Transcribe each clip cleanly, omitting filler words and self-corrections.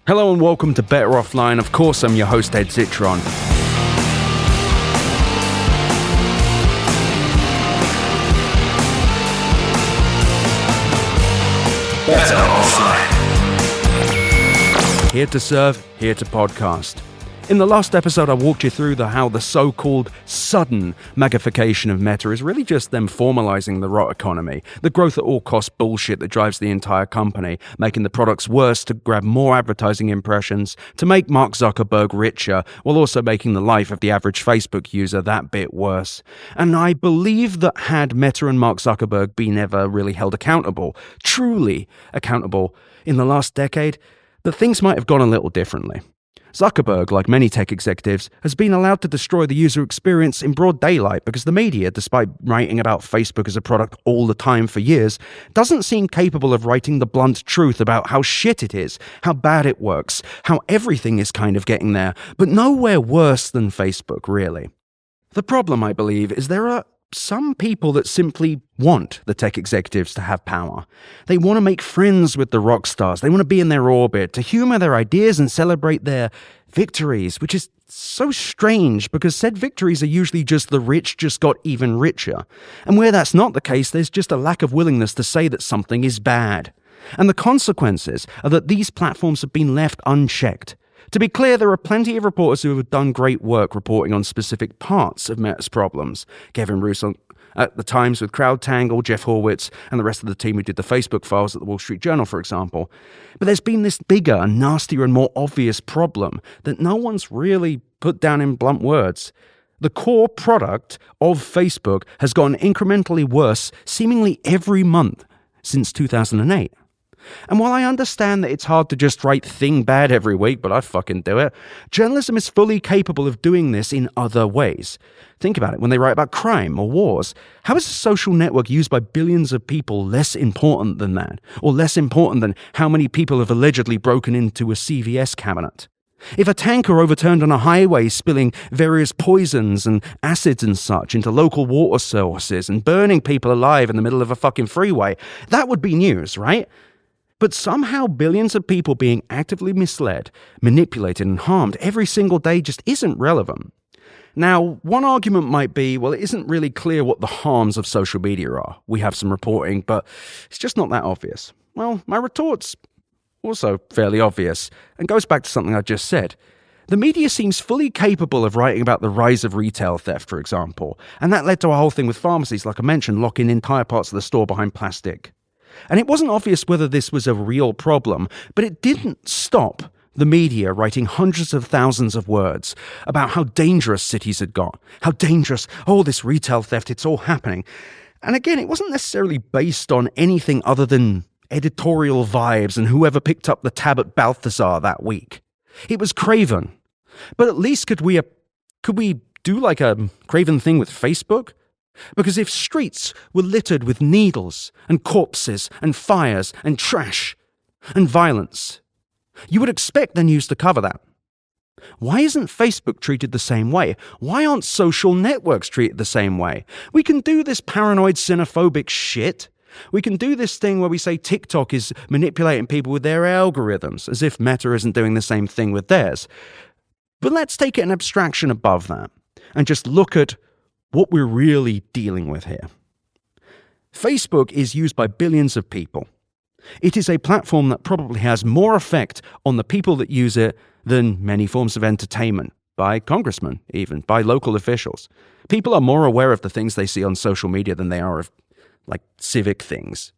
Hello and welcome to Better Offline. Of course, I'm your host, Ed Zitron. Better Offline. Here to serve, here to podcast. In the last episode, I walked you through how the so-called sudden magnification of Meta is really just them formalizing the rot economy, the growth at all cost bullshit that drives the entire company, making the products worse to grab more advertising impressions, to make Mark Zuckerberg richer, while also making the life of the average Facebook user that bit worse. And I believe that had Meta and Mark Zuckerberg been ever really held accountable, truly accountable, in the last decade, that things might have gone a little differently. Zuckerberg, like many tech executives, has been allowed to destroy the user experience in broad daylight because the media, despite writing about Facebook as a product all the time for years, doesn't seem capable of writing the blunt truth about how shit it is, how bad it works, how everything is kind of getting there, but nowhere worse than Facebook, really. The problem, I believe, is there are some people that simply want the tech executives to have power. They want to make friends with the rock stars. They want to be in their orbit, to humor their ideas and celebrate their victories, which is so strange because said victories are usually just the rich just got even richer. And where that's not the case, there's just a lack of willingness to say that something is bad. And the consequences are that these platforms have been left unchecked. To be clear, there are plenty of reporters who have done great work reporting on specific parts of Meta's problems. Kevin Roose at the Times with CrowdTangle, Jeff Horwitz, and the rest of the team who did the Facebook files at the Wall Street Journal, for example. But there's been this bigger, nastier, and more obvious problem that no one's really put down in blunt words. The core product of Facebook has gotten incrementally worse seemingly every month since 2008. And while I understand that it's hard to just write thing bad every week, but I fucking do it, journalism is fully capable of doing this in other ways. Think about it, when they write about crime or wars, how is a social network used by billions of people less important than that? Or less important than how many people have allegedly broken into a CVS cabinet? If a tanker overturned on a highway spilling various poisons and acids and such into local water sources and burning people alive in the middle of a fucking freeway, that would be news, right? But somehow billions of people being actively misled, manipulated, and harmed every single day just isn't relevant. Now, one argument might be, well, it isn't really clear what the harms of social media are. We have some reporting, but it's just not that obvious. Well, my retort's also fairly obvious, and goes back to something I just said. The media seems fully capable of writing about the rise of retail theft, for example, and that led to a whole thing with pharmacies, like I mentioned, locking entire parts of the store behind plastic. And it wasn't obvious whether this was a real problem, but it didn't stop the media writing hundreds of thousands of words about how dangerous cities had got, how dangerous, this retail theft, it's all happening. And again, it wasn't necessarily based on anything other than editorial vibes and whoever picked up the tab at Balthazar that week. It was craven. But at least could we do like a craven thing with Facebook? Because if streets were littered with needles and corpses and fires and trash and violence, you would expect the news to cover that. Why isn't Facebook treated the same way? Why aren't social networks treated the same way? We can do this paranoid, xenophobic shit. We can do this thing where we say TikTok is manipulating people with their algorithms, as if Meta isn't doing the same thing with theirs. But let's take it an abstraction above that and just look at what we're really dealing with here. Facebook is used by billions of people. It is a platform that probably has more effect on the people that use it than many forms of entertainment, by congressmen even, by local officials. People are more aware of the things they see on social media than they are of, like, civic things.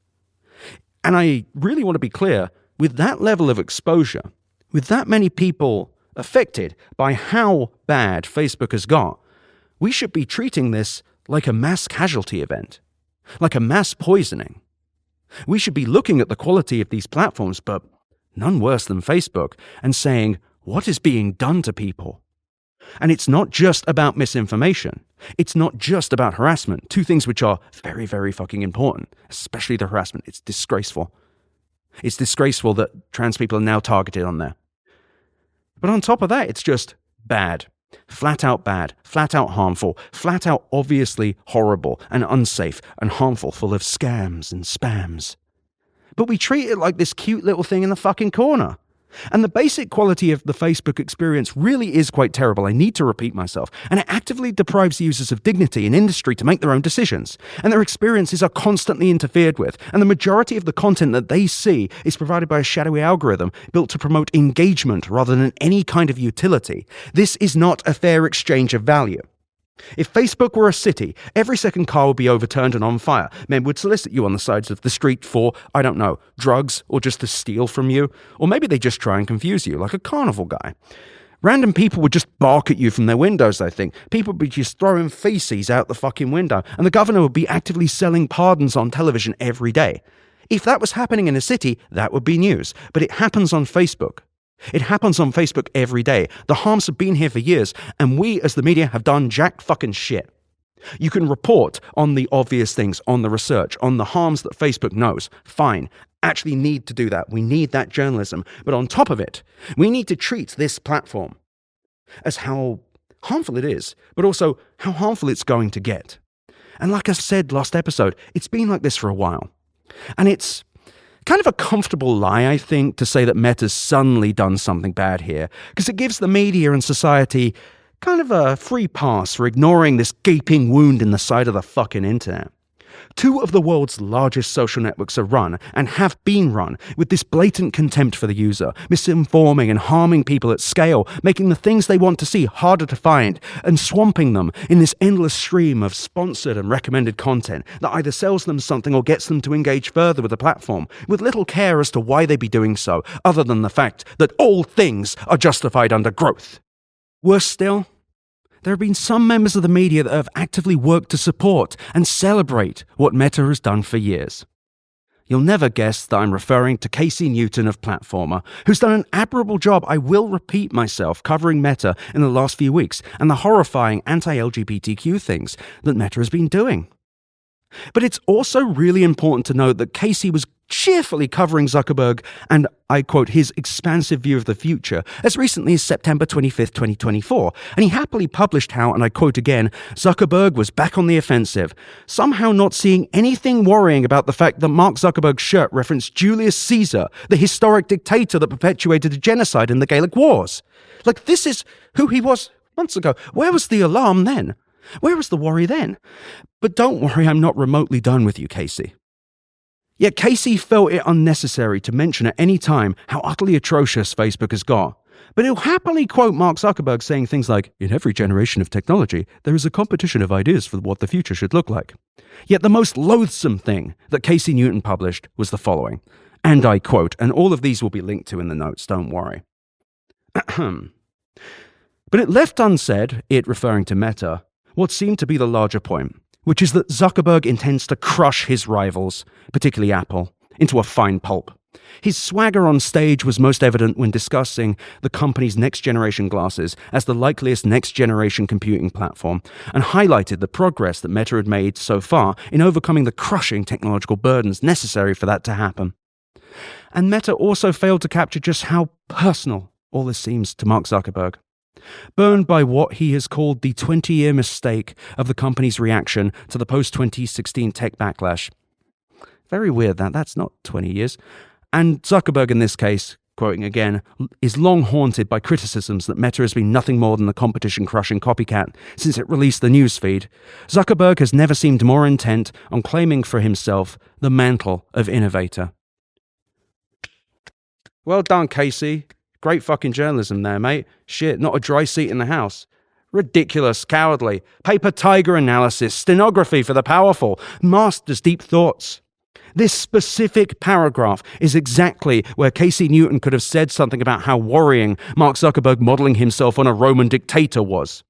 And I really want to be clear, with that level of exposure, with that many people affected by how bad Facebook has got, we should be treating this like a mass casualty event, like a mass poisoning. We should be looking at the quality of these platforms, but none worse than Facebook, and saying, what is being done to people? And it's not just about misinformation. It's not just about harassment, two things which are very, very fucking important, especially the harassment. It's disgraceful. It's disgraceful that trans people are now targeted on there. But on top of that, it's just bad. Flat out bad, flat out harmful, flat out obviously horrible and unsafe and harmful, full of scams and spams. But we treat it like this cute little thing in the fucking corner. And the basic quality of the Facebook experience really is quite terrible. I need to repeat myself. And it actively deprives users of dignity in industry to make their own decisions. And their experiences are constantly interfered with. And the majority of the content that they see is provided by a shadowy algorithm built to promote engagement rather than any kind of utility. This is not a fair exchange of value. If Facebook were a city, every second car would be overturned and on fire. Men would solicit you on the sides of the street for, I don't know, drugs or just to steal from you. Or maybe they just try and confuse you, like a carnival guy. Random people would just bark at you from their windows, I think. People would be just throwing feces out the fucking window. And the governor would be actively selling pardons on television every day. If that was happening in a city, that would be news. But it happens on Facebook. It happens on Facebook every day. The harms have been here for years, and we as the media have done jack fucking shit. You can report on the obvious things, on the research, on the harms that Facebook knows. Fine. Actually need to do that. We need that journalism. But on top of it, we need to treat this platform as how harmful it is, but also how harmful it's going to get. And like I said last episode, it's been like this for a while. And it's kind of a comfortable lie, I think, to say that Meta's suddenly done something bad here, because it gives the media and society kind of a free pass for ignoring this gaping wound in the side of the fucking internet. Two of the world's largest social networks are run, and have been run, with this blatant contempt for the user, misinforming and harming people at scale, making the things they want to see harder to find, and swamping them in this endless stream of sponsored and recommended content that either sells them something or gets them to engage further with the platform, with little care as to why they be doing so, other than the fact that all things are justified under growth. Worse still, there have been some members of the media that have actively worked to support and celebrate what Meta has done for years. You'll never guess that I'm referring to Casey Newton of Platformer, who's done an admirable job, I will repeat myself, covering Meta in the last few weeks and the horrifying anti-LGBTQ things that Meta has been doing. But it's also really important to note that Casey was cheerfully covering Zuckerberg and, I quote, his expansive view of the future as recently as September 25th, 2024. And he happily published how, and I quote again, Zuckerberg was back on the offensive, somehow not seeing anything worrying about the fact that Mark Zuckerberg's shirt referenced Julius Caesar, the historic dictator that perpetuated a genocide in the Gallic Wars. Like, this is who he was months ago. Where was the alarm then? Where was the worry then? But don't worry, I'm not remotely done with you, Casey. Yet Casey felt it unnecessary to mention at any time how utterly atrocious Facebook has got. But he'll happily quote Mark Zuckerberg saying things like, in every generation of technology, there is a competition of ideas for what the future should look like. Yet the most loathsome thing that Casey Newton published was the following. And I quote, and all of these will be linked to in the notes, don't worry. But it left unsaid, it referring to Meta, what seemed to be the larger point, which is that Zuckerberg intends to crush his rivals, particularly Apple, into a fine pulp. His swagger on stage was most evident when discussing the company's next-generation glasses as the likeliest next-generation computing platform, and highlighted the progress that Meta had made so far in overcoming the crushing technological burdens necessary for that to happen. And Meta also failed to capture just how personal all this seems to Mark Zuckerberg. Burned by what he has called the 20-year mistake of the company's reaction to the post-2016 tech backlash. Very weird that's not 20 years. And Zuckerberg in this case, quoting again, is long haunted by criticisms that Meta has been nothing more than a competition-crushing copycat since it released the newsfeed. Zuckerberg has never seemed more intent on claiming for himself the mantle of innovator. Well done, Casey. Great fucking journalism there, mate. Shit, not a dry seat in the house. Ridiculous, cowardly, paper tiger analysis, stenography for the powerful, master's deep thoughts. This specific paragraph is exactly where Casey Newton could have said something about how worrying Mark Zuckerberg modeling himself on a Roman dictator was.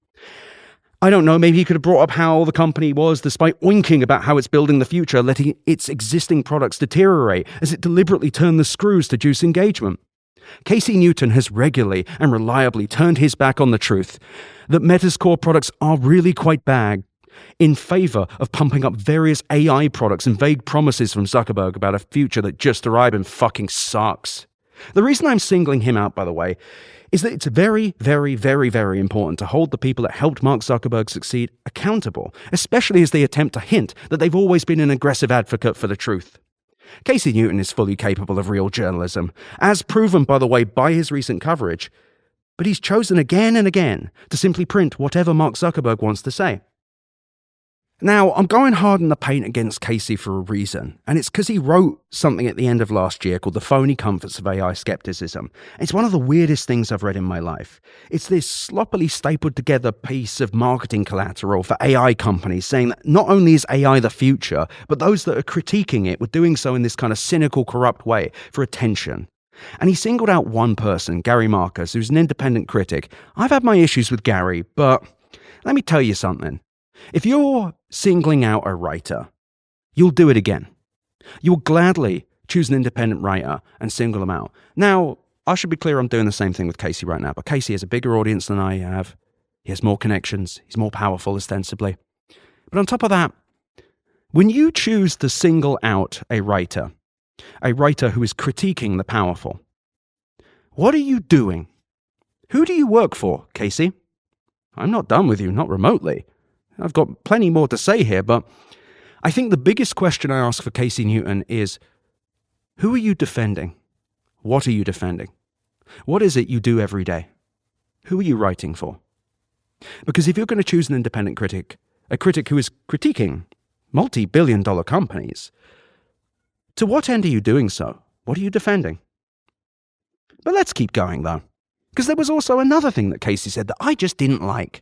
I don't know, maybe he could have brought up how the company was, despite oinking about how it's building the future, letting its existing products deteriorate as it deliberately turned the screws to juice engagement. Casey Newton has regularly and reliably turned his back on the truth that Meta's core products are really quite bad in favor of pumping up various AI products and vague promises from Zuckerberg about a future that just arrived and fucking sucks. The reason I'm singling him out, by the way, is that it's very, very, very, very important to hold the people that helped Mark Zuckerberg succeed accountable, especially as they attempt to hint that they've always been an aggressive advocate for the truth. Casey Newton is fully capable of real journalism, as proven, by the way, by his recent coverage. But he's chosen again and again to simply print whatever Mark Zuckerberg wants to say. Now, I'm going hard in the paint against Casey for a reason, and it's because he wrote something at the end of last year called The Phony Comforts of AI Skepticism. It's one of the weirdest things I've read in my life. It's this sloppily stapled together piece of marketing collateral for AI companies saying that not only is AI the future, but those that are critiquing it were doing so in this kind of cynical, corrupt way for attention. And he singled out one person, Gary Marcus, who's an independent critic. I've had my issues with Gary, but let me tell you something. If you're singling out a writer, you'll do it again. You'll gladly choose an independent writer and single them out. Now, I should be clear, I'm doing the same thing with Casey right now, but Casey has a bigger audience than I have. He has more connections. He's more powerful, ostensibly. But on top of that, when you choose to single out a writer who is critiquing the powerful, what are you doing? Who do you work for, Casey? I'm not done with you, not remotely. I've got plenty more to say here, but I think the biggest question I ask for Casey Newton is, who are you defending? What are you defending? What is it you do every day? Who are you writing for? Because if you're going to choose an independent critic, a critic who is critiquing multi-billion-dollar companies, to what end are you doing so? What are you defending? But let's keep going, though, because there was also another thing that Casey said that I just didn't like.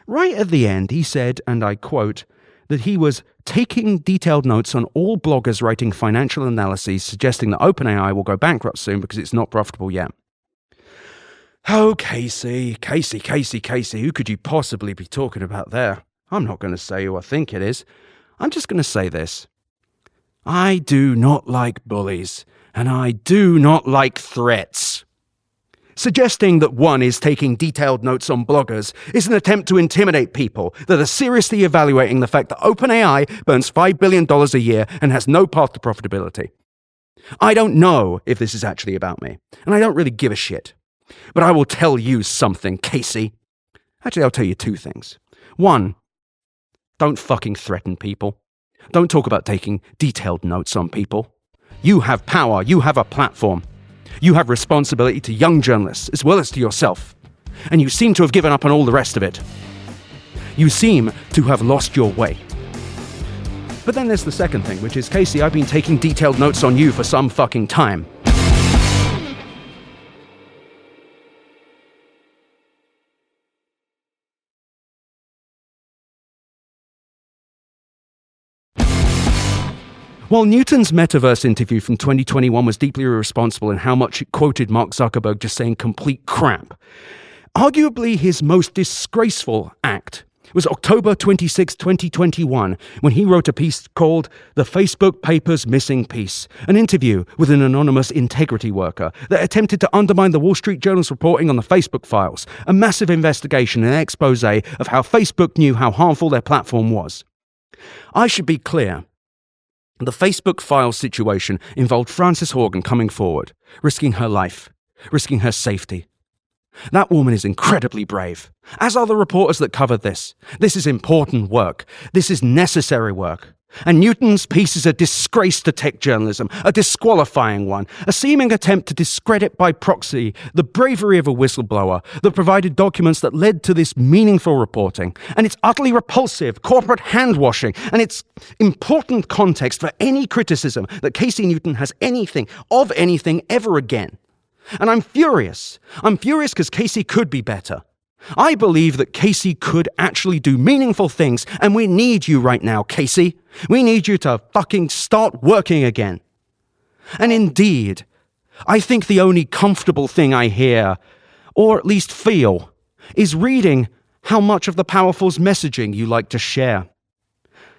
Right at the end, he said, and I quote, that he was taking detailed notes on all bloggers writing financial analyses suggesting that OpenAI will go bankrupt soon because it's not profitable yet. Oh, Casey, who could you possibly be talking about there? I'm not going to say who I think it is. I'm just going to say this. I do not like bullies, and I do not like threats. Suggesting that one is taking detailed notes on bloggers is an attempt to intimidate people that are seriously evaluating the fact that OpenAI burns $5 billion a year and has no path to profitability. I don't know if this is actually about me, and I don't really give a shit. But I will tell you something, Casey. Actually, I'll tell you two things. One, don't fucking threaten people. Don't talk about taking detailed notes on people. You have power. You have a platform. You have responsibility to young journalists as well as to yourself. And you seem to have given up on all the rest of it. You seem to have lost your way. But then there's the second thing, which is, Casey, I've been taking detailed notes on you for some fucking time. While Newton's metaverse interview from 2021 was deeply irresponsible in how much it quoted Mark Zuckerberg just saying complete crap, arguably his most disgraceful act was October 26, 2021, when he wrote a piece called The Facebook Papers Missing Piece, an interview with an anonymous integrity worker that attempted to undermine the Wall Street Journal's reporting on the Facebook files, a massive investigation and expose of how Facebook knew how harmful their platform was. I should be clear. The Facebook files situation involved Frances Horgan coming forward, risking her life, risking her safety. That woman is incredibly brave, as are the reporters that covered this. This is important work. This is necessary work. And Newton's piece is a disgrace to tech journalism, a disqualifying one, a seeming attempt to discredit by proxy the bravery of a whistleblower that provided documents that led to this meaningful reporting. And it's utterly repulsive, corporate hand-washing, and it's important context for any criticism that Casey Newton has anything ever again. And I'm furious. I'm furious because Casey could be better. I believe that Casey could actually do meaningful things, and we need you right now, Casey. We need you to fucking start working again. And indeed, I think the only comfortable thing I hear, or at least feel, is reading how much of the powerful's messaging you like to share.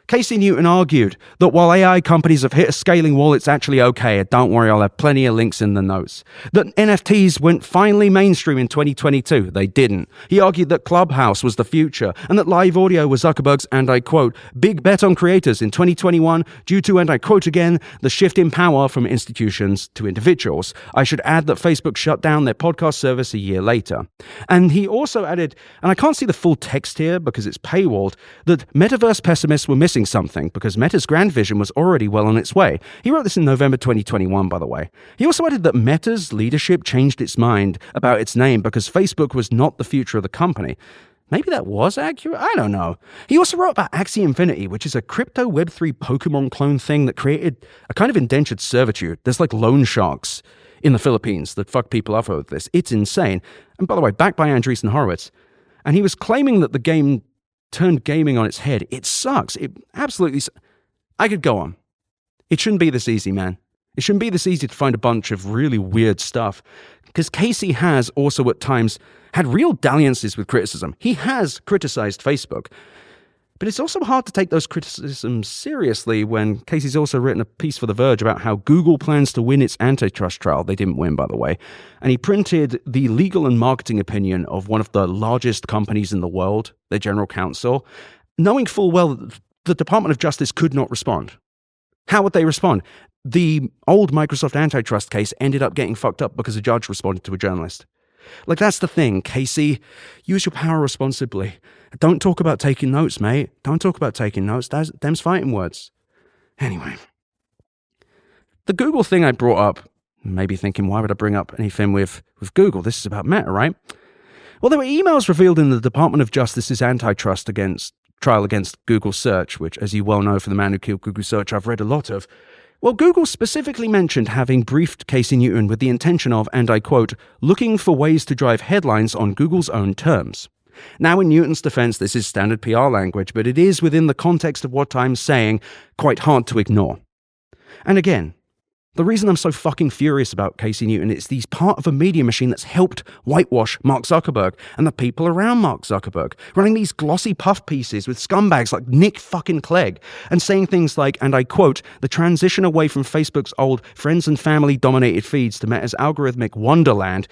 Casey Newton argued that while AI companies have hit a scaling wall, it's actually okay. Don't worry, I'll have plenty of links in the notes. That NFTs went finally mainstream in 2022. They didn't. He argued that Clubhouse was the future and that live audio was Zuckerberg's, and I quote, big bet on creators in 2021 due to, and I quote again, the shift in power from institutions to individuals. I should add that Facebook shut down their podcast service a year later. And he also added, and I can't see the full text here because it's paywalled, that metaverse pessimists were missing announcing something because Meta's grand vision was already well on its way. He wrote this in November 2021, by the way. He also added that Meta's leadership changed its mind about its name because Facebook was not the future of the company. Maybe that was accurate? I don't know. He also wrote about Axie Infinity, which is a crypto Web3 Pokemon clone thing that created a kind of indentured servitude. There's like loan sharks in the Philippines that fuck people up over this. It's insane. And by the way, backed by Andreessen Horowitz. And he was claiming that the game turned gaming on its head. It sucks. It absolutely I could go on. It shouldn't be this easy, man. It shouldn't be this easy to find a bunch of really weird stuff. Because Casey has also at times had real dalliances with criticism. He has criticized Facebook. But it's also hard to take those criticisms seriously when Casey's also written a piece for The Verge about how Google plans to win its antitrust trial. They didn't win, by the way. And he printed the legal and marketing opinion of one of the largest companies in the world, their general counsel, knowing full well that the Department of Justice could not respond. How would they respond? The old Microsoft antitrust case ended up getting fucked up because a judge responded to a journalist. Like, that's the thing, Casey. Use your power responsibly. Don't talk about taking notes, mate. Don't talk about taking notes. Them's fighting words. Anyway. The Google thing I brought up, maybe thinking, why would I bring up anything with Google? This is about Meta, right? Well, there were emails revealed in the Department of Justice's antitrust trial against Google Search, which, as you well know, for the man who killed Google Search, I've read a lot of. Well, Google specifically mentioned having briefed Casey Newton with the intention of, and I quote, looking for ways to drive headlines on Google's own terms. Now, in Newton's defense, this is standard PR language, but it is within the context of what I'm saying quite hard to ignore. And again, the reason I'm so fucking furious about Casey Newton is he's part of a media machine that's helped whitewash Mark Zuckerberg and the people around Mark Zuckerberg, running these glossy puff pieces with scumbags like Nick fucking Clegg, and saying things like, and I quote, the transition away from Facebook's old friends and family dominated feeds to Meta's algorithmic wonderland,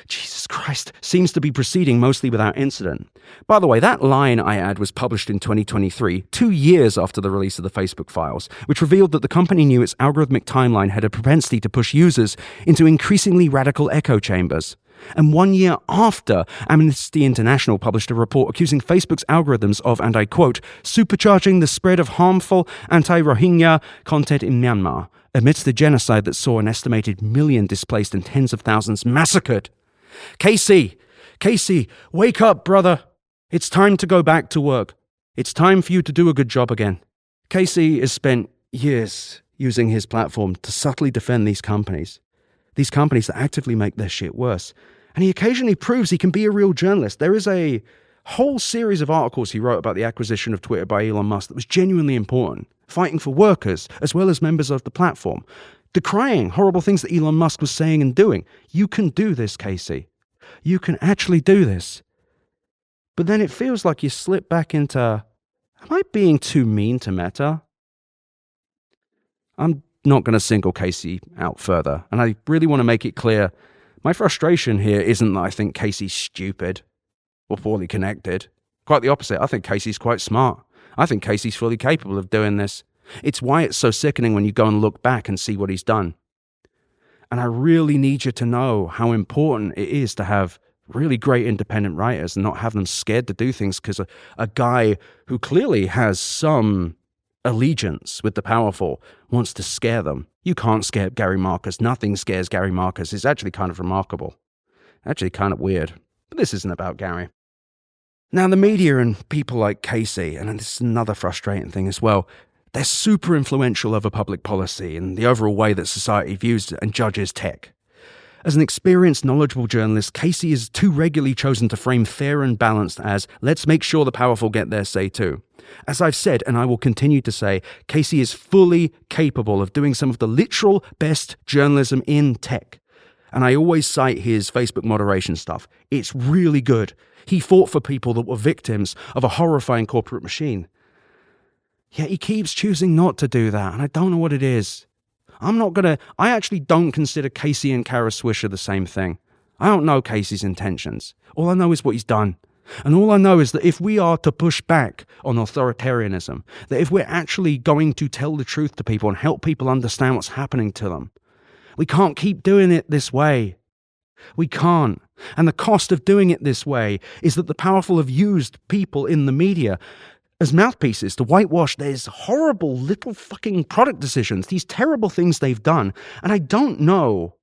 Jesus Christ, seems to be proceeding mostly without incident. By the way, that line, I add, was published in 2023, 2 years after the release of the Facebook files, which revealed that the company knew its algorithmic timeline had a propensity to push users into increasingly radical echo chambers. And 1 year after Amnesty International published a report accusing Facebook's algorithms of, and I quote, supercharging the spread of harmful anti-Rohingya content in Myanmar, amidst the genocide that saw an estimated 1 million displaced and tens of thousands massacred. Casey, wake up, brother. It's time to go back to work. It's time for you to do a good job again. Casey has spent years using his platform to subtly defend these companies that actively make their shit worse. And he occasionally proves he can be a real journalist. There is a whole series of articles he wrote about the acquisition of Twitter by Elon Musk that was genuinely important, fighting for workers as well as members of the platform, decrying horrible things that Elon Musk was saying and doing. You can do this, Casey. You can actually do this. But then it feels like you slip back into, am I being too mean to Meta? I'm not going to single Casey out further, and I really want to make it clear, my frustration here isn't that I think Casey's stupid or poorly connected. Quite the opposite. I think Casey's quite smart. I think Casey's fully capable of doing this. It's why it's so sickening when you go and look back and see what he's done. And I really need you to know how important it is to have really great independent writers and not have them scared to do things because a guy who clearly has some allegiance with the powerful wants to scare them. You can't scare Gary Marcus. Nothing scares Gary Marcus. It's actually kind of remarkable. Actually kind of weird. But this isn't about Gary. Now, the media and people like Casey, and this is another frustrating thing as well, they're super influential over public policy and the overall way that society views and judges tech. As an experienced, knowledgeable journalist, Casey is too regularly chosen to frame fair and balanced as, let's make sure the powerful get their say too. As I've said, and I will continue to say, Casey is fully capable of doing some of the literal best journalism in tech. And I always cite his Facebook moderation stuff. It's really good. He fought for people that were victims of a horrifying corporate machine. Yet he keeps choosing not to do that, and I don't know what it is. I actually don't consider Casey and Kara Swisher the same thing. I don't know Casey's intentions. All I know is what he's done. And all I know is that if we are to push back on authoritarianism, that if we're actually going to tell the truth to people and help people understand what's happening to them, we can't keep doing it this way. We can't. And the cost of doing it this way is that the powerful have used people in the media as mouthpieces to whitewash these horrible little fucking product decisions, these terrible things they've done. And I don't know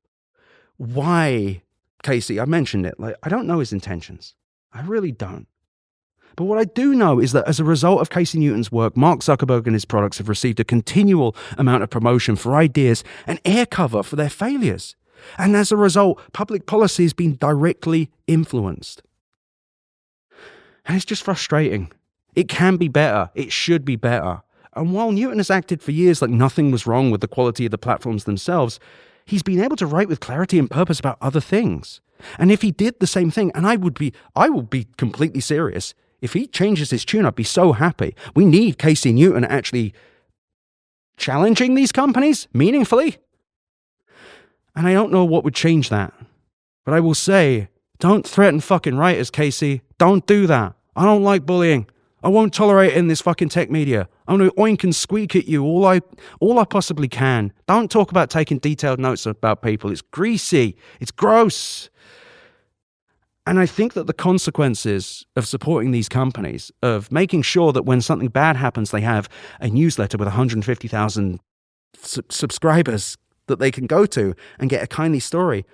why, Casey, I mentioned it, like, I don't know his intentions. I really don't. But what I do know is that as a result of Casey Newton's work, Mark Zuckerberg and his products have received a continual amount of promotion for ideas and air cover for their failures. And as a result, public policy has been directly influenced. And it's just frustrating. It can be better. It should be better. And while Newton has acted for years like nothing was wrong with the quality of the platforms themselves, he's been able to write with clarity and purpose about other things. And if he did the same thing, and I would be completely serious. If he changes his tune, I'd be so happy. We need Casey Newton actually challenging these companies meaningfully. And I don't know what would change that. But I will say, don't threaten fucking writers, Casey. Don't do that. I don't like bullying. I won't tolerate it in this fucking tech media. I'm going to oink and squeak at you all I possibly can. Don't talk about taking detailed notes about people. It's greasy. It's gross. And I think that the consequences of supporting these companies, of making sure that when something bad happens, they have a newsletter with 150,000 subscribers that they can go to and get a kindly story,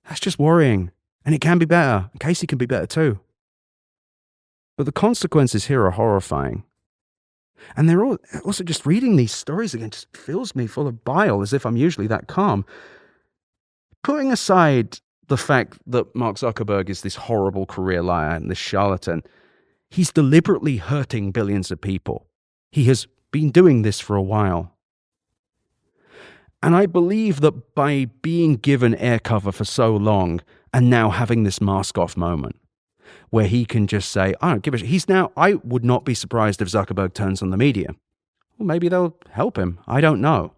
that's just worrying. And it can be better. Casey can be better too. But the consequences here are horrifying. And they're all also just reading these stories again just fills me full of bile, as if I'm usually that calm. Putting aside the fact that Mark Zuckerberg is this horrible career liar and this charlatan, he's deliberately hurting billions of people. He has been doing this for a while. And I believe that by being given air cover for so long and now having this mask off moment where he can just say, I don't give a shit. I would not be surprised if Zuckerberg turns on the media. Well, maybe they'll help him. I don't know.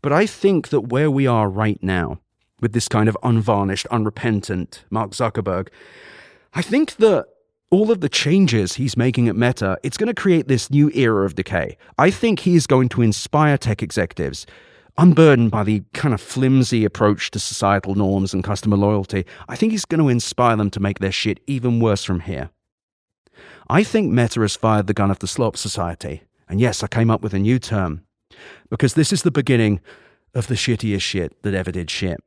But I think that where we are right now, with this kind of unvarnished, unrepentant Mark Zuckerberg, I think that all of the changes he's making at Meta, it's going to create this new era of decay. I think he is going to inspire tech executives, unburdened by the kind of flimsy approach to societal norms and customer loyalty. I think he's going to inspire them to make their shit even worse from here. I think Meta has fired the gun of the Slop Society. And yes, I came up with a new term, because this is the beginning of the shittiest shit that ever did shit.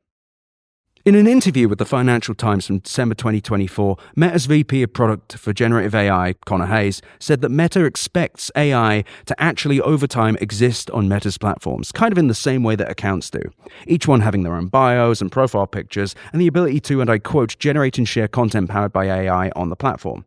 In an interview with the Financial Times from December 2024, Meta's VP of Product for Generative AI, Connor Hayes, said that Meta expects AI to actually over time exist on Meta's platforms, kind of in the same way that accounts do, each one having their own bios and profile pictures, and the ability to, and I quote, generate and share content powered by AI on the platform.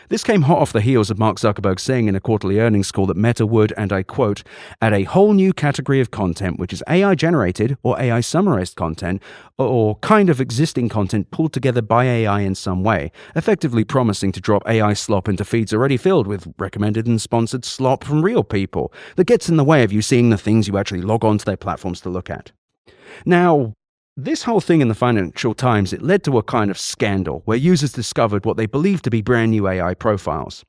This came hot off the heels of Mark Zuckerberg saying in a quarterly earnings call that Meta would, and I quote, add a whole new category of content, which is AI-generated or AI-summarized content, or kind of existing content pulled together by AI in some way, effectively promising to drop AI slop into feeds already filled with recommended and sponsored slop from real people that gets in the way of you seeing the things you actually log onto their platforms to look at. Now, this whole thing in the Financial Times, it led to a kind of scandal where users discovered what they believed to be brand new AI profiles.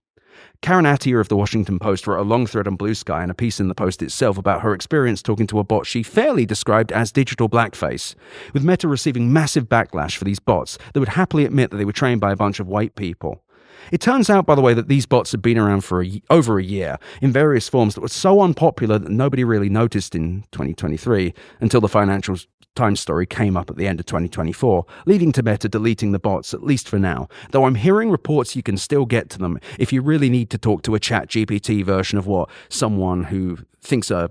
Karen Attier of the Washington Post wrote a long thread on Blue Sky and a piece in the Post itself about her experience talking to a bot she fairly described as digital blackface, with Meta receiving massive backlash for these bots that would happily admit that they were trained by a bunch of white people. It turns out, by the way, that these bots had been around for over a year in various forms that were so unpopular that nobody really noticed in 2023 until the Financial Times story came up at the end of 2024, leading to Meta deleting the bots, at least for now, though I'm hearing reports you can still get to them if you really need to talk to a ChatGPT version of what someone who thinks a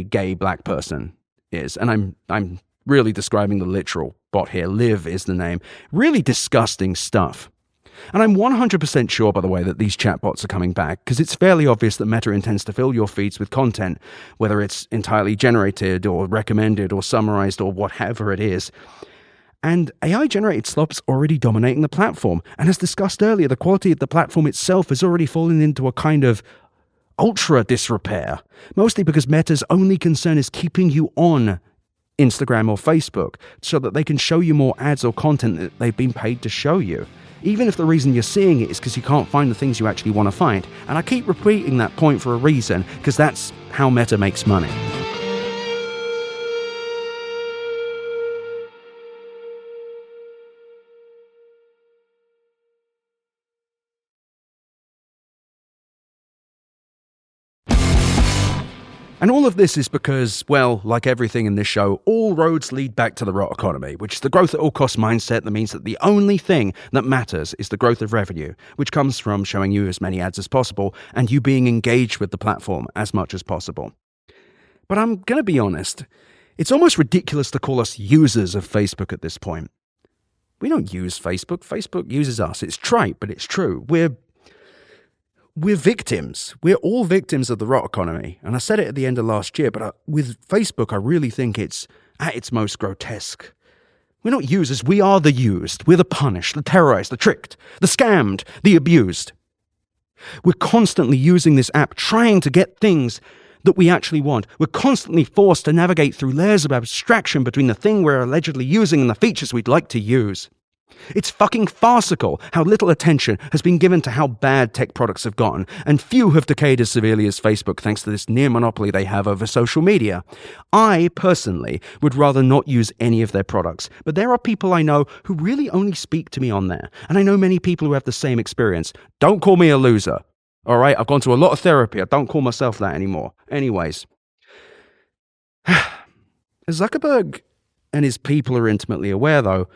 gay black person is. And I'm really describing the literal bot here. Liv is the name. Really disgusting stuff. And I'm 100% sure, by the way, that these chatbots are coming back, because it's fairly obvious that Meta intends to fill your feeds with content, whether it's entirely generated or recommended or summarized or whatever it is. And AI-generated slop's already dominating the platform. And as discussed earlier, the quality of the platform itself has already fallen into a kind of ultra disrepair, mostly because Meta's only concern is keeping you on Instagram or Facebook so that they can show you more ads or content that they've been paid to show you, even if the reason you're seeing it is because you can't find the things you actually want to find. And I keep repeating that point for a reason, because that's how Meta makes money. And all of this is because, well, like everything in this show, all roads lead back to the rot economy, which is the growth at all costs mindset that means that the only thing that matters is the growth of revenue, which comes from showing you as many ads as possible and you being engaged with the platform as much as possible. But I'm going to be honest, it's almost ridiculous to call us users of Facebook at this point. We don't use Facebook. Facebook uses us. It's trite, but it's true. We're victims. We're all victims of the rot economy. And I said it at the end of last year, but with Facebook, I really think it's at its most grotesque. We're not users. We are the used. We're the punished, the terrorized, the tricked, the scammed, the abused. We're constantly using this app, trying to get things that we actually want. We're constantly forced to navigate through layers of abstraction between the thing we're allegedly using and the features we'd like to use. It's fucking farcical how little attention has been given to how bad tech products have gotten, and few have decayed as severely as Facebook thanks to this near monopoly they have over social media. I, personally, would rather not use any of their products, but there are people I know who really only speak to me on there, and I know many people who have the same experience. Don't call me a loser. All right, I've gone to a lot of therapy. I don't call myself that anymore. Anyways, Zuckerberg and his people are intimately aware, though,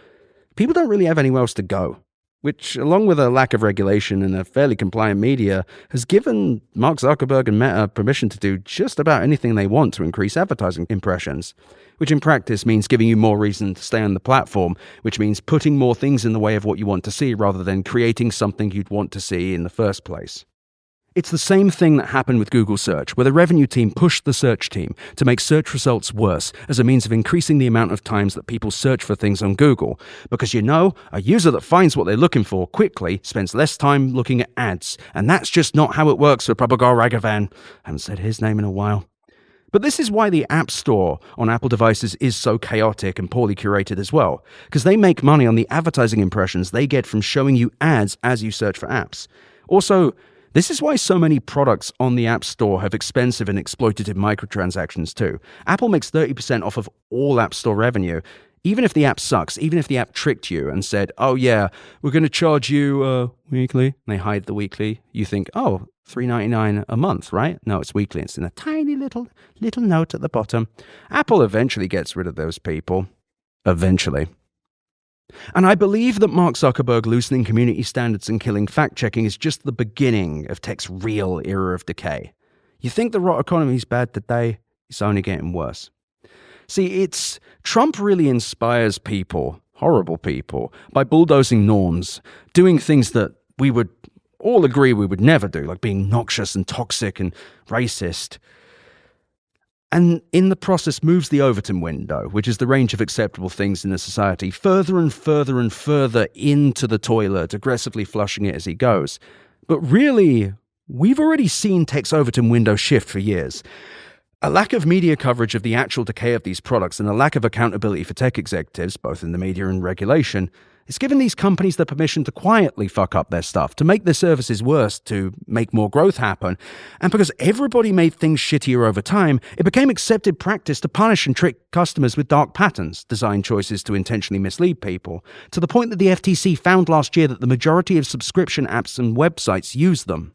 people don't really have anywhere else to go, which, along with a lack of regulation and a fairly compliant media, has given Mark Zuckerberg and Meta permission to do just about anything they want to increase advertising impressions, which in practice means giving you more reason to stay on the platform, which means putting more things in the way of what you want to see rather than creating something you'd want to see in the first place. It's the same thing that happened with Google Search, where the revenue team pushed the search team to make search results worse as a means of increasing the amount of times that people search for things on Google. Because a user that finds what they're looking for quickly spends less time looking at ads. And that's just not how it works for Prabhakar Raghavan. I haven't said his name in a while. But this is why the App Store on Apple devices is so chaotic and poorly curated as well. Because they make money on the advertising impressions they get from showing you ads as you search for apps. Also, this is why so many products on the App Store have expensive and exploitative microtransactions too. Apple makes 30% off of all App Store revenue, even if the app sucks, even if the app tricked you and said, oh yeah, we're going to charge you weekly. And they hide the weekly. You think, oh, $3.99 a month, right? No, it's weekly. It's in a tiny little note at the bottom. Apple eventually gets rid of those people. Eventually. And I believe that Mark Zuckerberg loosening community standards and killing fact-checking is just the beginning of tech's real era of decay. You think the rot economy is bad today? It's only getting worse. See, Trump really inspires people, horrible people, by bulldozing norms, doing things that we would all agree we would never do, like being noxious and toxic and racist. And in the process moves the Overton window, which is the range of acceptable things in a society, further and further and further into the toilet, aggressively flushing it as he goes. But really, we've already seen tech's Overton window shift for years. A lack of media coverage of the actual decay of these products and a lack of accountability for tech executives, both in the media and regulation, it's given these companies the permission to quietly fuck up their stuff, to make their services worse, to make more growth happen. And because everybody made things shittier over time, it became accepted practice to punish and trick customers with dark patterns, design choices to intentionally mislead people, to the point that the FTC found last year that the majority of subscription apps and websites use them.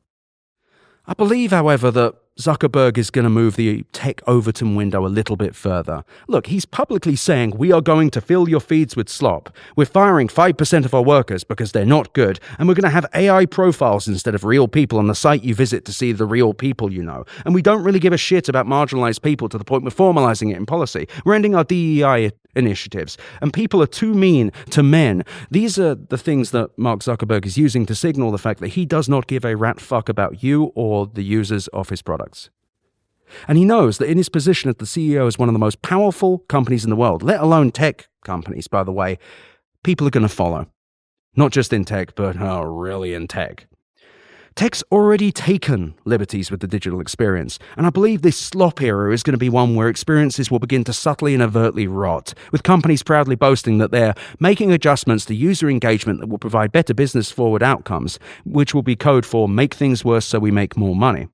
I believe, however, that Zuckerberg is going to move the tech Overton window a little bit further. Look, he's publicly saying, we are going to fill your feeds with slop. We're firing 5% of our workers because they're not good, and we're going to have AI profiles instead of real people on the site you visit to see the real people you know. And we don't really give a shit about marginalized people to the point we're formalizing it in policy. We're ending our DEI initiatives, and people are too mean to men. These are the things that Mark Zuckerberg is using to signal the fact that he does not give a rat fuck about you or the users of his products. And he knows that in his position as the CEO of one of the most powerful companies in the world, let alone tech companies, by the way, people are going to follow. Not just in tech, but really in tech. Tech's already taken liberties with the digital experience, and I believe this slop era is going to be one where experiences will begin to subtly and overtly rot, with companies proudly boasting that they're making adjustments to user engagement that will provide better business-forward outcomes, which will be code for make things worse so we make more money.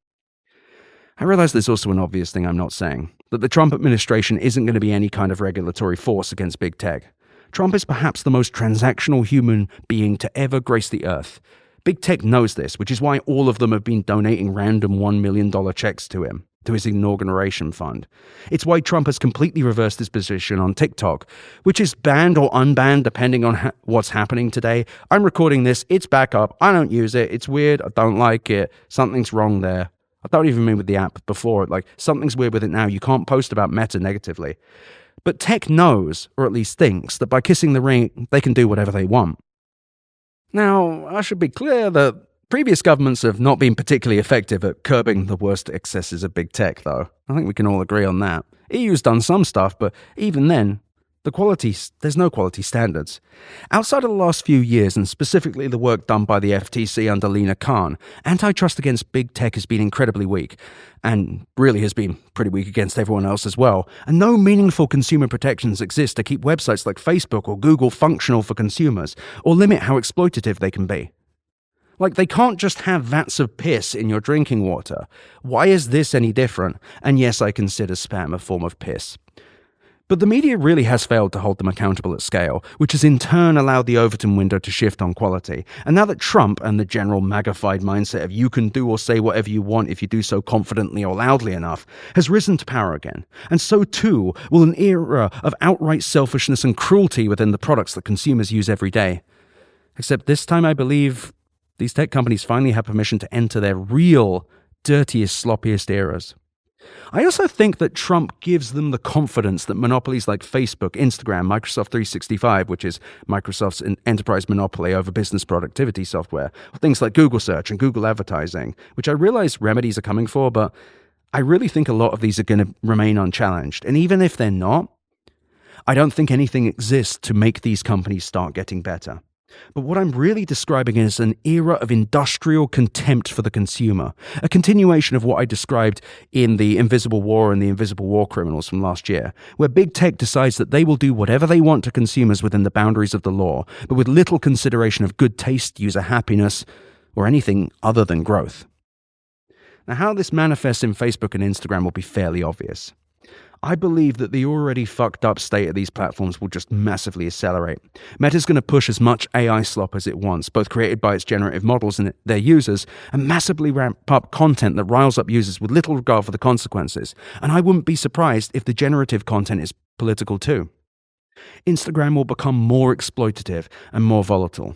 I realize there's also an obvious thing I'm not saying, that the Trump administration isn't going to be any kind of regulatory force against big tech. Trump is perhaps the most transactional human being to ever grace the earth. Big tech knows this, which is why all of them have been donating random $1 million checks to him. to his inauguration fund. It's why Trump has completely reversed his position on TikTok, which is banned or unbanned depending on what's happening today. I'm recording this. It's back up. I don't use it. It's weird. I don't like it. Something's wrong there. I don't even mean with the app before. Like, something's weird with it now. You can't post about Meta negatively. But tech knows, or at least thinks, that by kissing the ring, they can do whatever they want. Now, I should be clear that previous governments have not been particularly effective at curbing the worst excesses of big tech, though. I think we can all agree on that. EU's done some stuff, but even then, there's no quality standards. Outside of the last few years, and specifically the work done by the FTC under Lina Khan, antitrust against big tech has been incredibly weak, and really has been pretty weak against everyone else as well, and no meaningful consumer protections exist to keep websites like Facebook or Google functional for consumers, or limit how exploitative they can be. Like, they can't just have vats of piss in your drinking water. Why is this any different? And yes, I consider spam a form of piss. But the media really has failed to hold them accountable at scale, which has in turn allowed the Overton window to shift on quality. And now that Trump and the general magnified mindset of you can do or say whatever you want if you do so confidently or loudly enough has risen to power again, and so too will an era of outright selfishness and cruelty within the products that consumers use every day. Except this time I believe these tech companies finally have permission to enter their real, dirtiest, sloppiest eras. I also think that Trump gives them the confidence that monopolies like Facebook, Instagram, Microsoft 365, which is Microsoft's enterprise monopoly over business productivity software, things like Google Search and Google Advertising, which I realize remedies are coming for, but I really think a lot of these are going to remain unchallenged. And even if they're not, I don't think anything exists to make these companies start getting better. But what I'm really describing is an era of industrial contempt for the consumer, a continuation of what I described in The Invisible War and The Invisible War Criminals from last year, where big tech decides that they will do whatever they want to consumers within the boundaries of the law, but with little consideration of good taste, user happiness, or anything other than growth. Now, how this manifests in Facebook and Instagram will be fairly obvious. I believe that the already fucked up state of these platforms will just massively accelerate. Meta's going to push as much AI slop as it wants, both created by its generative models and their users, and massively ramp up content that riles up users with little regard for the consequences. And I wouldn't be surprised if the generative content is political too. Instagram will become more exploitative and more volatile.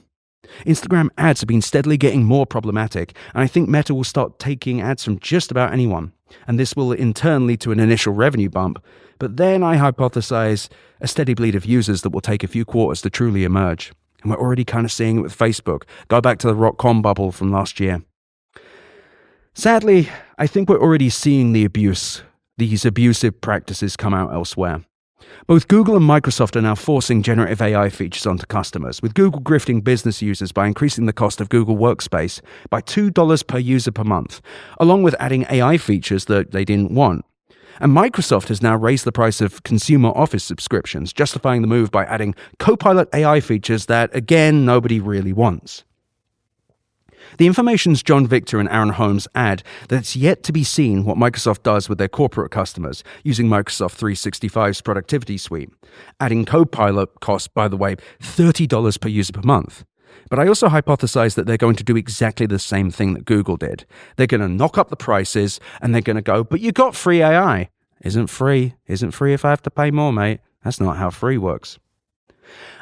Instagram ads have been steadily getting more problematic, and I think Meta will start taking ads from just about anyone. And this will in turn lead to an initial revenue bump, but then I hypothesize a steady bleed of users that will take a few quarters to truly emerge. And we're already kind of seeing it with Facebook. Go back to the .com bubble from last year. Sadly, I think we're already seeing these abusive practices come out elsewhere. Both Google and Microsoft are now forcing generative AI features onto customers, with Google grifting business users by increasing the cost of Google Workspace by $2 per user per month, along with adding AI features that they didn't want. And Microsoft has now raised the price of consumer Office subscriptions, justifying the move by adding Copilot AI features that, again, nobody really wants. The Information's John Victor and Aaron Holmes add that it's yet to be seen what Microsoft does with their corporate customers using Microsoft 365's productivity suite. Adding Copilot costs, by the way, $30 per user per month. But I also hypothesize that they're going to do exactly the same thing that Google did. They're going to knock up the prices, and they're going to go, but you got free AI. Isn't free if I have to pay more, mate. That's not how free works.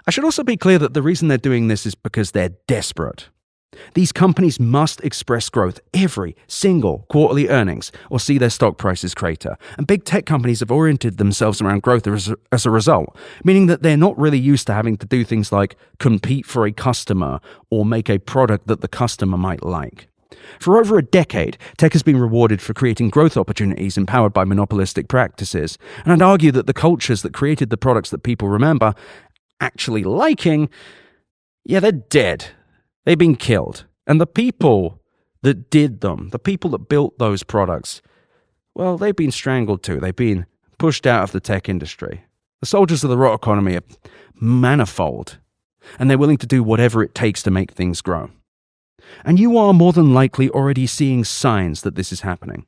I should also be clear that the reason they're doing this is because they're desperate. These companies must express growth every single quarterly earnings or see their stock prices crater. And big tech companies have oriented themselves around growth as a result, meaning that they're not really used to having to do things like compete for a customer or make a product that the customer might like. For over a decade, tech has been rewarded for creating growth opportunities empowered by monopolistic practices. And I'd argue that the cultures that created the products that people remember actually liking, they're dead. They've been killed. And the people that did them, the people that built those products, well, they've been strangled too. They've been pushed out of the tech industry. The soldiers of the rot economy are manifold, and they're willing to do whatever it takes to make things grow. And you are more than likely already seeing signs that this is happening.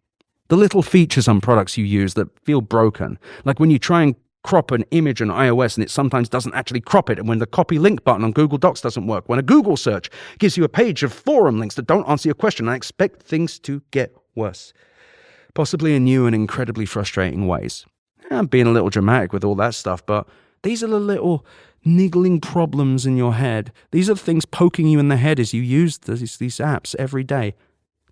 The little features on products you use that feel broken, like when you try and crop an image on iOS and it sometimes doesn't actually crop it, and when the copy link button on Google Docs doesn't work, when a Google search gives you a page of forum links that don't answer your question. I expect things to get worse. possibly in new and incredibly frustrating ways. I'm being a little dramatic with all that stuff, but these are the little niggling problems in your head. These are the things poking you in the head as you use these apps every day.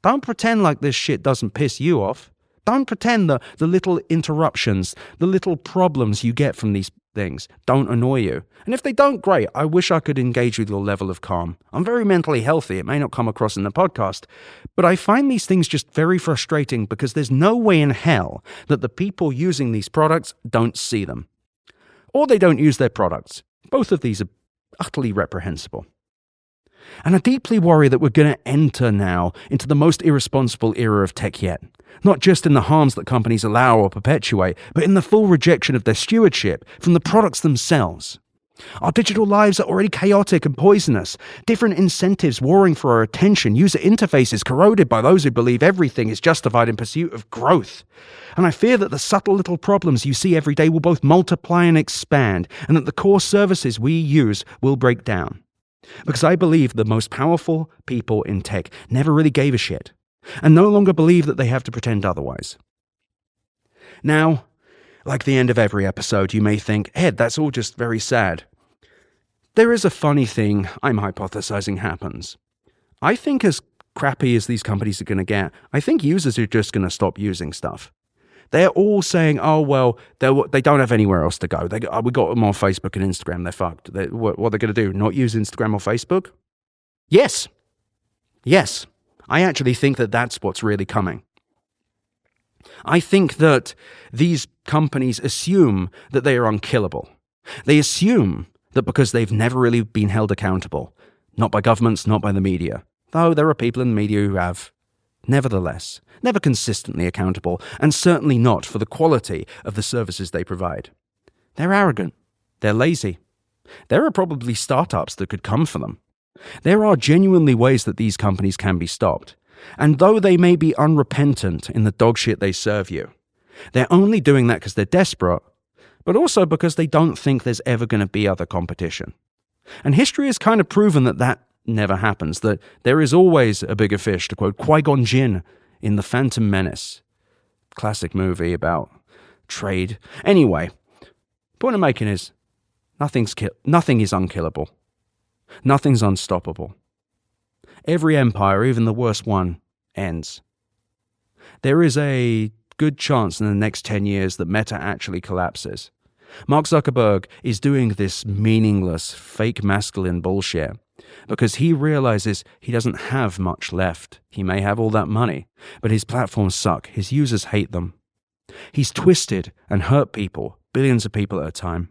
Don't pretend like this shit doesn't piss you off. Don't pretend that the little interruptions, the little problems you get from these things don't annoy you. And if they don't, great. I wish I could engage with your level of calm. I'm very mentally healthy. It may not come across in the podcast, but I find these things just very frustrating because there's no way in hell that the people using these products don't see them. Or they don't use their products. Both of these are utterly reprehensible. And I deeply worry that we're going to enter now into the most irresponsible era of tech yet. Not just in the harms that companies allow or perpetuate, but in the full rejection of their stewardship from the products themselves. Our digital lives are already chaotic and poisonous. Different incentives warring for our attention, user interfaces corroded by those who believe everything is justified in pursuit of growth. And I fear that the subtle little problems you see every day will both multiply and expand, and that the core services we use will break down. Because I believe the most powerful people in tech never really gave a shit, and no longer believe that they have to pretend otherwise. Now, like the end of every episode, you may think, Ed, that's all just very sad. There is a funny thing I'm hypothesizing happens. I think as crappy as these companies are going to get, I think users are just going to stop using stuff. They're all saying, oh, well, they don't have anywhere else to go. We got them on Facebook and Instagram. They're fucked. What are they going to do? Not use Instagram or Facebook? Yes. I actually think that that's what's really coming. I think that these companies assume that they are unkillable. They assume that because they've never really been held accountable, not by governments, not by the media, though there are people in the media who have, nevertheless, never consistently accountable, and certainly not for the quality of the services they provide. They're arrogant. They're lazy. There are probably startups that could come for them. There are genuinely ways that these companies can be stopped. And though they may be unrepentant in the dog shit they serve you, they're only doing that because they're desperate, but also because they don't think there's ever going to be other competition. And history has kind of proven that that never happens, that there is always a bigger fish, to quote Qui-Gon Jinn in The Phantom Menace. Classic movie about trade. Anyway, point I'm making is nothing is unkillable. Nothing's unstoppable. Every empire, even the worst one, ends. There is a good chance in the next 10 years that Meta actually collapses. Mark Zuckerberg is doing this meaningless, fake masculine bullshit because he realizes he doesn't have much left. He may have all that money, but his platforms suck. His users hate them. He's twisted and hurt people, billions of people at a time.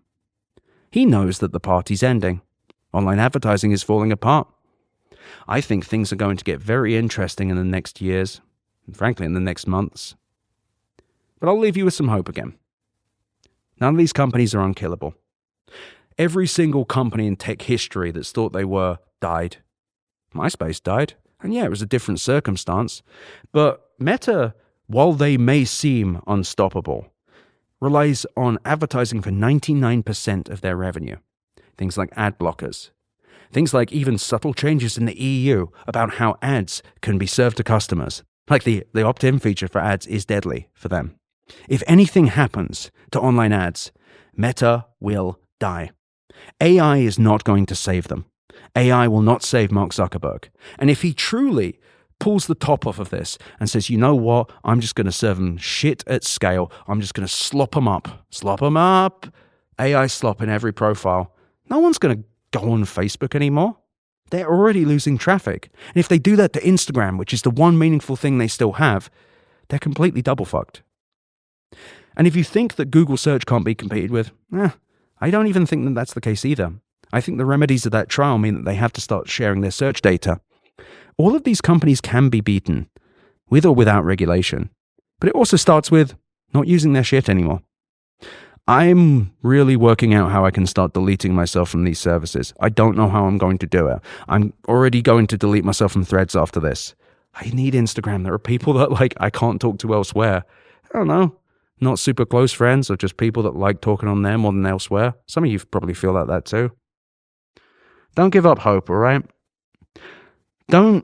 He knows that the party's ending. Online advertising is falling apart. I think things are going to get very interesting in the next years, and frankly in the next months. But I'll leave you with some hope again. None of these companies are unkillable. Every single company in tech history that's thought they were died. MySpace died, and yeah, it was a different circumstance. But Meta, while they may seem unstoppable, relies on advertising for 99% of their revenue. Things like ad blockers. Things like even subtle changes in the EU about how ads can be served to customers. Like the opt-in feature for ads is deadly for them. If anything happens to online ads, Meta will die. AI is not going to save them. AI will not save Mark Zuckerberg. And if he truly pulls the top off of this and says, you know what, I'm just going to serve them shit at scale. I'm just going to slop them up. AI slop in every profile. No one's going to go on Facebook anymore. They're already losing traffic. And if they do that to Instagram, which is the one meaningful thing they still have, they're completely double fucked. And if you think that Google search can't be competed with, I don't even think that that's the case either. I think the remedies of that trial mean that they have to start sharing their search data. All of these companies can be beaten, with or without regulation. But it also starts with not using their shit anymore. I'm really working out how I can start deleting myself from these services. I don't know how I'm going to do it. I'm already going to delete myself from Threads after this. I need Instagram. There are people that I can't talk to elsewhere. I don't know. Not super close friends or just people that like talking on there more than elsewhere. Some of you probably feel like that too. Don't give up hope, all right? There's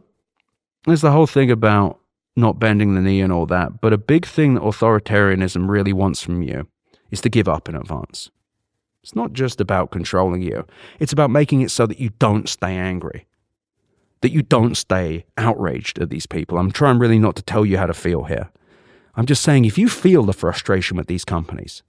the whole thing about not bending the knee and all that, but a big thing that authoritarianism really wants from you is to give up in advance. It's not just about controlling you. It's about making it so that you don't stay angry, that you don't stay outraged at these people. I'm trying really not to tell you how to feel here. I'm just saying, if you feel the frustration with these companies,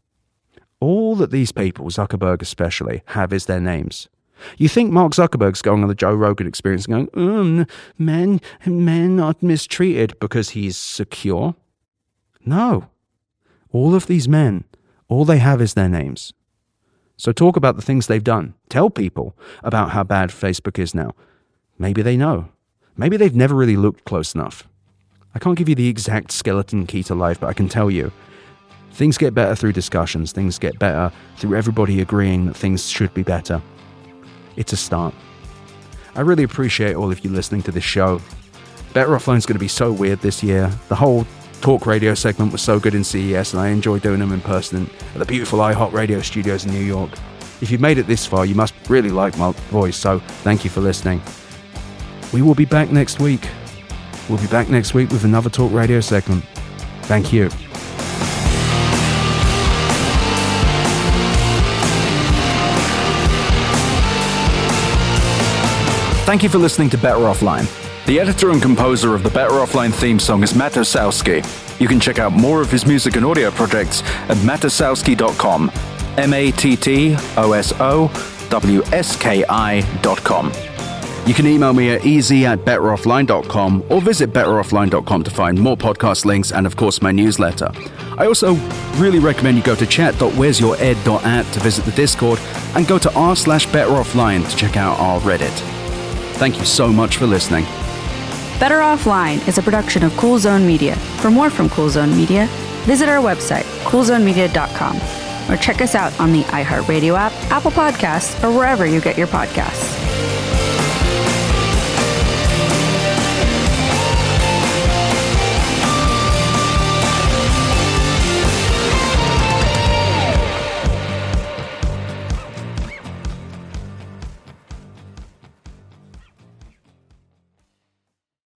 all that these people, Zuckerberg especially, have is their names. You think Mark Zuckerberg's going on the Joe Rogan Experience and going, men are mistreated because he's secure? No. All of these men, all they have is their names. So talk about the things they've done. Tell people about how bad Facebook is now. Maybe they know. Maybe they've never really looked close enough. I can't give you the exact skeleton key to life, but I can tell you, things get better through discussions. Things get better through everybody agreeing that things should be better. It's a start. I really appreciate all of you listening to this show. Better Offline's going to be so weird this year. The whole talk radio segment was so good in CES, and I enjoy doing them in person at the beautiful iHeart radio studios in New York. If you've made it this far, you must really like my voice, so thank you for listening. We will be back next week. We'll be back next week with another talk radio segment. Thank you. Thank you for listening to Better Offline. The editor and composer of the Better Offline theme song is Matt Osowski. You can check out more of his music and audio projects at matosowski.com. MATTOSOWSKI.com. You can email me at easy@betteroffline.com or visit betteroffline.com to find more podcast links and, of course, my newsletter. I also really recommend you go to chat.wheresyouרד.at to visit the Discord and go to r/betteroffline to check out our Reddit. Thank you so much for listening. Better Offline is a production of Cool Zone Media. For more from Cool Zone Media, visit our website, coolzonemedia.com, or check us out on the iHeart Radio app, Apple Podcasts, or wherever you get your podcasts.